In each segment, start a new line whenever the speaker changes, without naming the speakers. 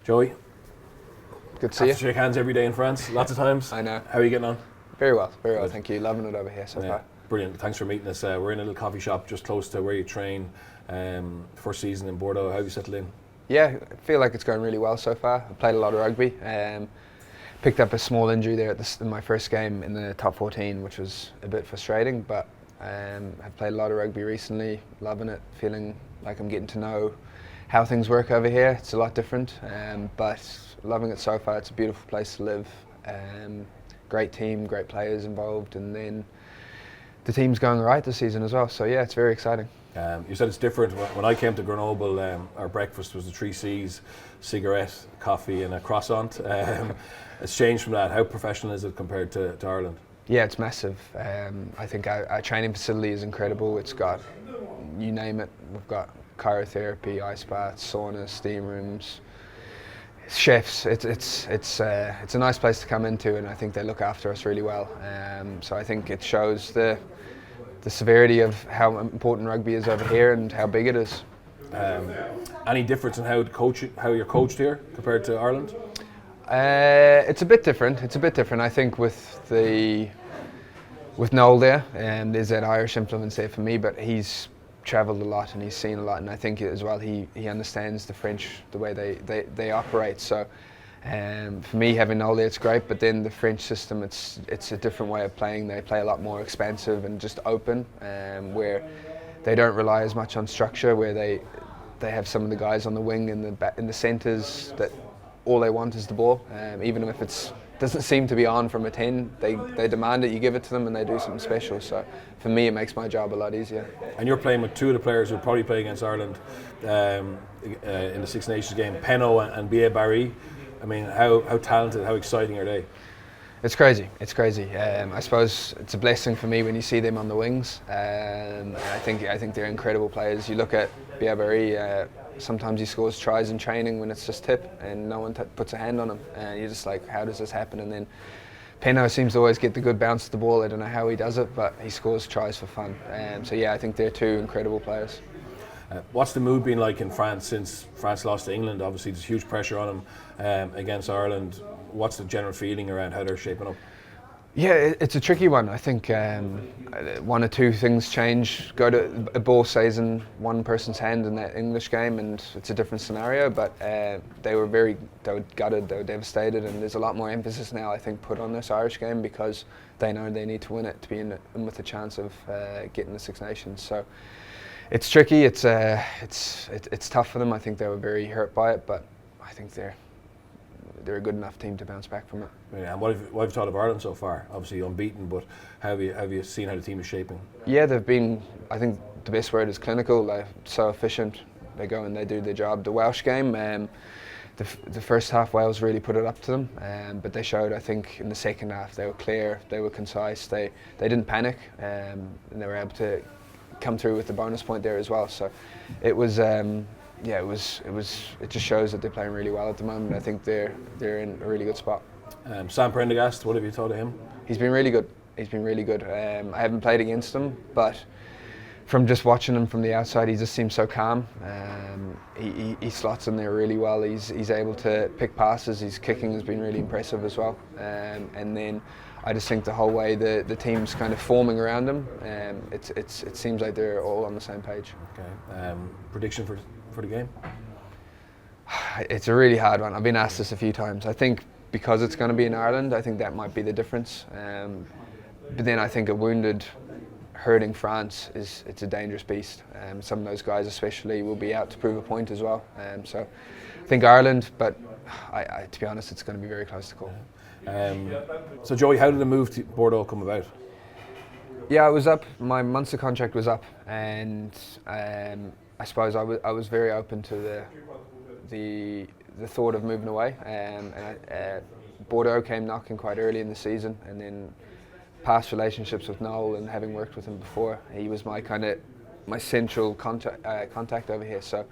Joey,
Good to see
have to shake hands every day in France, lots of times.
I know.
How are you getting on?
Very well,
Good.
thank you. Loving it over here so far.
Brilliant. Thanks for meeting us. We're in a little coffee shop just close to where you train. First season in Bordeaux. How have you settled in?
Yeah, I feel like it's going really well so far. I played a lot of rugby. Picked up a small injury there in my first game in the top 14, which was a bit frustrating, but I've played a lot of rugby recently, loving it, feeling like I'm getting to know how things work over here. It's a lot different, but loving it so far. It's a beautiful place to live. Great team, great players involved, and then the team's going all right this season as well. So yeah, it's very exciting.
You said it's different. When I came to Grenoble, our breakfast was the 3 C's, cigarette, coffee and a croissant. It's changed from that. How professional is it compared to Ireland?
Yeah, it's massive. I think our training facility is incredible. It's got, you name it, we've got cryotherapy, ice baths, saunas, steam rooms, chefs. It's a nice place to come into, and I think they look after us really well. So I think it shows the severity of how important rugby is over here and how big it is.
Any difference in how you're coached here compared to Ireland?
It's a bit different. I think with Noel there, there's that Irish influence there for me, but he's travelled a lot and he's seen a lot, and I think as well he understands the French, the way they operate. So for me, having Noel there, it's great, but then the French system, it's a different way of playing. They play a lot more expansive and just open, where they don't rely as much on structure, where they have some of the guys on the wing and in the centres that all they want is the ball. Even if it doesn't seem to be on from a 10, they demand it, you give it to them and they do something special. So for me, it makes my job a lot easier.
And you're playing with 2 of the players who probably play against Ireland in the Six Nations game, Penno and Barry. I mean, how talented, how exciting are they?
It's crazy. I suppose it's a blessing for me when you see them on the wings. I think they're incredible players. You look at Barry, sometimes he scores tries in training when it's just tip and no one puts a hand on him, and you're just like, how does this happen? And then Penno seems to always get the good bounce to the ball. I don't know how he does it, but he scores tries for fun. So yeah, I think they're 2 incredible players.
What's the mood been like in France since France lost to England? Obviously there's huge pressure on them against Ireland. What's the general feeling around how they're shaping up?
Yeah, it's a tricky one. I think 1 or 2 things change. Go to a ball stays in one person's hand in that English game, and it's a different scenario. But they were gutted, they were devastated, and there's a lot more emphasis now, I think, put on this Irish game because they know they need to win it to be in with a chance of getting the Six Nations. So it's tricky. It's tough for them. I think they were very hurt by it, but I think they're a good enough team to bounce back from it.
Yeah, and what have you thought of Ireland so far? Obviously unbeaten, but have you seen how the team is shaping?
Yeah, they've been, I think the best word is clinical. They're so efficient. They go and they do their job. The Welsh game, the first half Wales really put it up to them, but they showed, I think, in the second half they were clear, they were concise, they didn't panic, and they were able to come through with the bonus point there as well. So it was. It just shows that they're playing really well at the moment. I think they're in a really good spot.
Sam Prendergast, what have you thought of him?
He's been really good. I haven't played against him, but from just watching him from the outside, he just seems so calm. He slots in there really well. He's able to pick passes. His kicking has been really impressive as well. And then I just think the whole way the team's kind of forming around him, it seems like they're all on the same page.
Okay. Prediction for the game?
It's a really hard one. I've been asked this a few times. I think because it's going to be in Ireland, I think that might be the difference. But then I think a wounded, hurting France it's a dangerous beast. Some of those guys especially will be out to prove a point as well. So I think Ireland, but to be honest, it's going to be very close to call.
So Joey, how did the move to Bordeaux come about?
Yeah, I was up. My Munster contract was up, and I suppose I was very open to the thought of moving away. Bordeaux came knocking quite early in the season, and then past relationships with Noel and having worked with him before, he was my central contact over here. So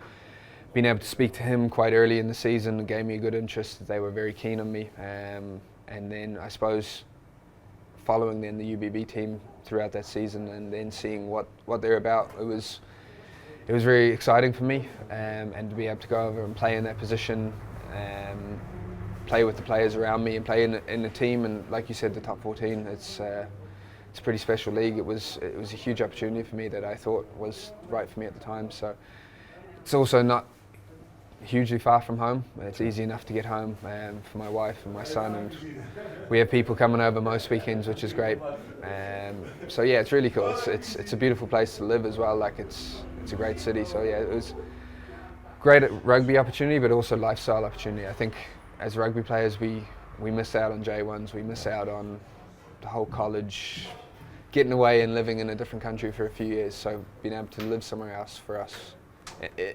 being able to speak to him quite early in the season gave me a good interest. They were very keen on me, and then I suppose following then the UBB team throughout that season and then seeing what they're about, it was very exciting for me, and to be able to go over and play in that position play with the players around me, and play in a team. And like you said, the top 14, it's a pretty special league. It was a huge opportunity for me that I thought was right for me at the time. So it's also not hugely far from home. It's easy enough to get home for my wife and my son, and we have people coming over most weekends, which is great. So yeah, it's really cool. It's a beautiful place to live as well. Like it's a great city. So yeah, it was great rugby opportunity, but also lifestyle opportunity. I think as rugby players, we miss out on J1s. We miss out on the whole college, getting away and living in a different country for a few years. So being able to live somewhere else for us,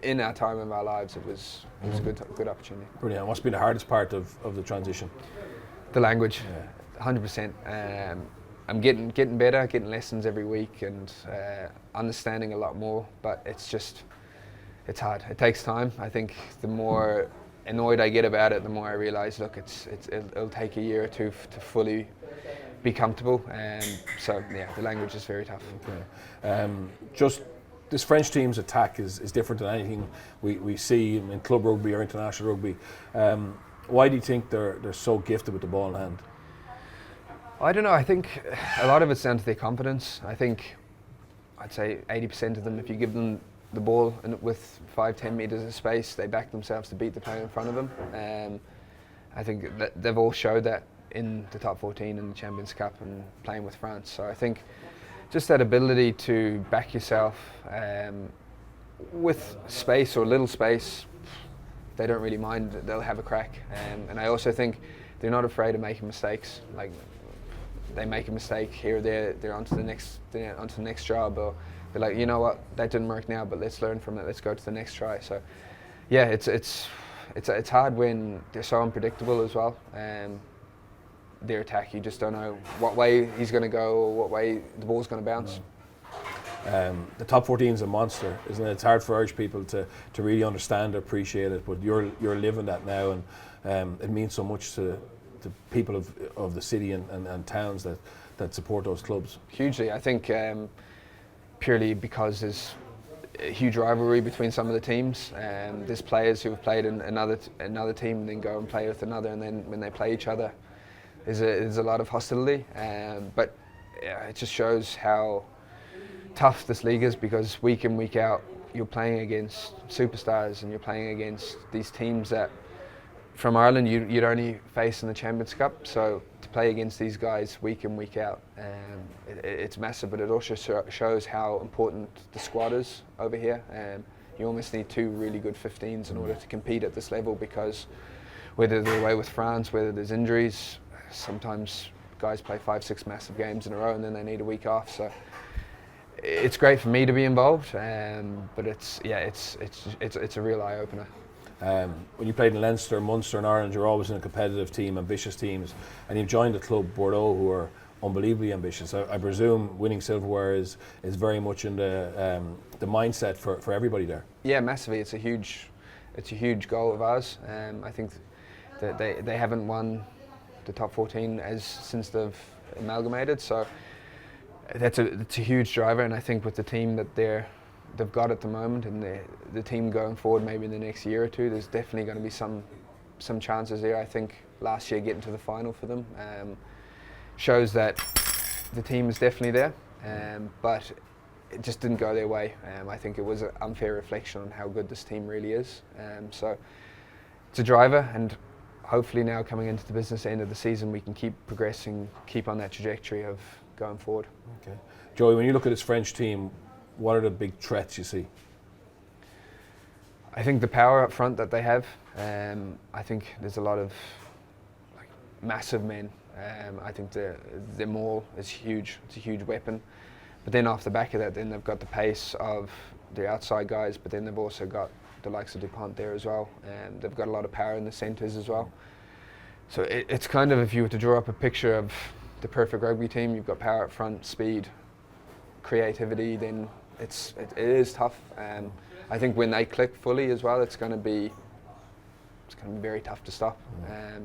in our time of our lives, it was a good opportunity.
Brilliant. What's been the hardest part of the transition?
The language, 100%. I'm getting better, getting lessons every week, and understanding a lot more. But it's hard. It takes time. I think the more annoyed I get about it, the more I realise, look, it'll take a year or two to fully be comfortable. So yeah, the language is very tough.
Okay. Just this French team's attack is different than anything we see in club rugby or international rugby. Why do you think they're so gifted with the ball in hand?
I don't know. I think a lot of it's down to their confidence. I think I'd say 80% of them, if you give them the ball and with 5-10 meters of space, they back themselves to beat the player in front of them. I think that they've all showed that in the top 14 in the Champions Cup and playing with France. So I think just that ability to back yourself with space or little space, they don't really mind. They'll have a crack. And I also think they're not afraid of making mistakes. Like they make a mistake here or there, they're onto the next job, or they're like, you know what, that didn't work now, but let's learn from it. Let's go to the next try. So yeah, it's hard when they're so unpredictable as well. Their attack, you just don't know what way he's going to go or what way the ball's going to bounce.
The top 14 is a monster, isn't it? It's hard for Irish people to really understand or appreciate it, but you're living that now, and it means so much to people of the city and towns that support those clubs.
Hugely. I think purely because there's a huge rivalry between some of the teams. There's players who have played in another team and then go and play with another, and then when they play each other, there's a lot of hostility. But yeah, it just shows how tough this league is, because week in, week out, you're playing against superstars and you're playing against these teams that from Ireland you'd only face in the Champions Cup. So to play against these guys week in, week out, it's massive, but it also shows how important the squad is over here. You almost need two really good 15s in order to compete at this level, because whether they're away with France, whether there's injuries, sometimes guys play 5-6 massive games in a row and then they need a week off. So it's great for me to be involved, but it's a real eye opener.
When you played in Leinster, Munster and Ireland, you're always in a competitive team, ambitious teams, and you've joined a club, Bordeaux, who are unbelievably ambitious. I presume winning silverware is very much in the mindset for everybody there. Yeah,
massively. It's a huge goal of ours. I think that they haven't won the top 14 since they've amalgamated, so it's a huge driver. And I think with the team that they've got at the moment, and the team going forward maybe in the next year or two, there's definitely going to be some chances there. I think last year getting to the final for them shows that the team is definitely there, but it just didn't go their way. I think it was an unfair reflection on how good this team really is. So it's a driver, and hopefully now coming into the business end of the season, we can keep progressing, keep on that trajectory of going forward.
Okay, Joey, when you look at this French team, what are the big threats you see?
I think the power up front that they have. I think there's a lot of massive men. I think their maul is huge. It's a huge weapon. But then off the back of that, then they've got the pace of the outside guys, but then they've also got the likes of Dupont there as well. And they've got a lot of power in the centres as well. So it's kind of, if you were to draw up a picture of the perfect rugby team, you've got power up front, speed, creativity, then it is tough. I think when they click fully as well, it's going to be very tough to stop.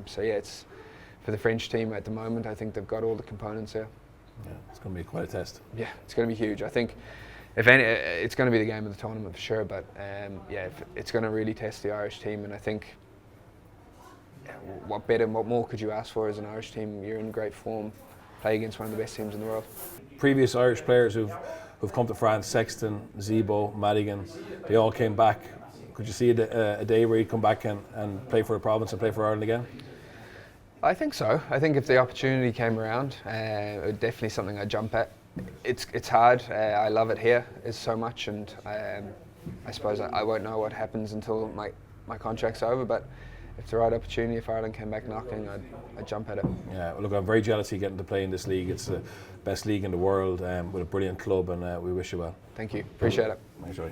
So yeah, it's for the French team at the moment. I think they've got all the components there.
Yeah, it's going to be quite a test.
Yeah, it's going to be huge. I think if any, it's going to be the game of the tournament for sure. But yeah, it's going to really test the Irish team, and I think what better, what more could you ask for as an Irish team? You're in great form, play against one of the best teams in the world.
Previous Irish players who've come to France, Sexton, Zebo, Madigan, they all came back. Could you see a day where you come back and play for a province and play for Ireland again?
I think so. I think if the opportunity came around, it would definitely something I'd jump at. It's hard. I love it here. It's so much, and I suppose I won't know what happens until my contract's over. But if the right opportunity, if Ireland came back knocking, I'd jump at it.
Yeah, well, look, I'm very jealous of you getting to play in this league. It's the best league in the world with a brilliant club, and we wish you well.
Thank you. Appreciate it.
Thanks, Joey.